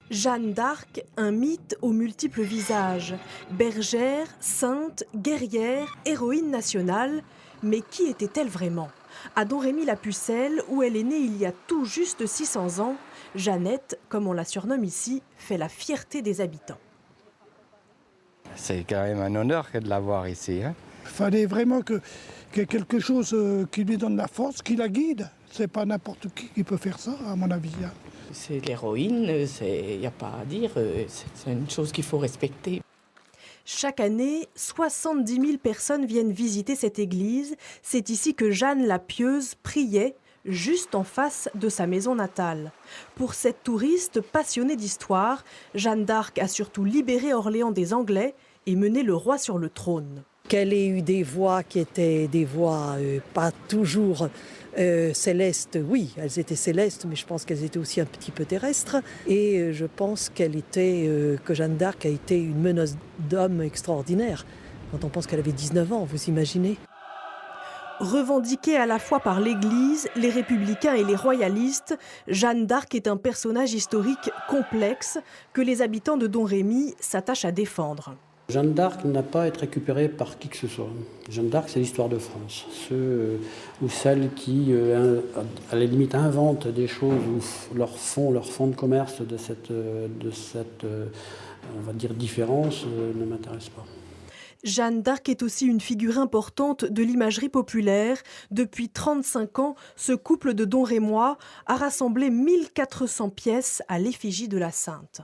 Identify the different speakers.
Speaker 1: Jeanne d'Arc, un mythe aux multiples visages. Bergère, sainte, guerrière, héroïne nationale. Mais qui était-elle vraiment? À Domrémy-la-Pucelle, où elle est née il y a tout juste 600 ans, Jeannette, comme on la surnomme ici, fait la fierté des habitants.
Speaker 2: C'est quand même un honneur que de l'avoir ici.
Speaker 3: Il fallait vraiment qu'il y ait quelque chose qui lui donne la force, qui la guide. C'est pas n'importe qui peut faire ça, à mon avis.
Speaker 4: C'est l'héroïne, il n'y a pas à dire, c'est une chose qu'il faut respecter.
Speaker 1: Chaque année, 70 000 personnes viennent visiter cette église. C'est ici que Jeanne la Pieuse priait, juste en face de sa maison natale. Pour cette touriste passionnée d'histoire, Jeanne d'Arc a surtout libéré Orléans des Anglais et mené le roi sur le trône.
Speaker 5: Qu'elle ait eu des voix qui étaient des voix pas toujours célestes, oui, elles étaient célestes, mais je pense qu'elles étaient aussi un petit peu terrestres. Et je pense que Jeanne d'Arc a été une meneuse d'hommes extraordinaire. Quand on pense qu'elle avait 19 ans, vous imaginez?
Speaker 1: Revendiquée à la fois par l'Église, les républicains et les royalistes, Jeanne d'Arc est un personnage historique complexe que les habitants de Domrémy s'attachent à défendre.
Speaker 6: Jeanne d'Arc n'a pas à être récupérée par qui que ce soit. Jeanne d'Arc, c'est l'histoire de France. Ceux ou celles qui, à la limite, inventent des choses ou leur font de commerce de cette on va dire, différence ne m'intéresse pas.
Speaker 1: Jeanne d'Arc est aussi une figure importante de l'imagerie populaire. Depuis 35 ans, ce couple de Domrémois a rassemblé 1400 pièces à l'effigie de la Sainte.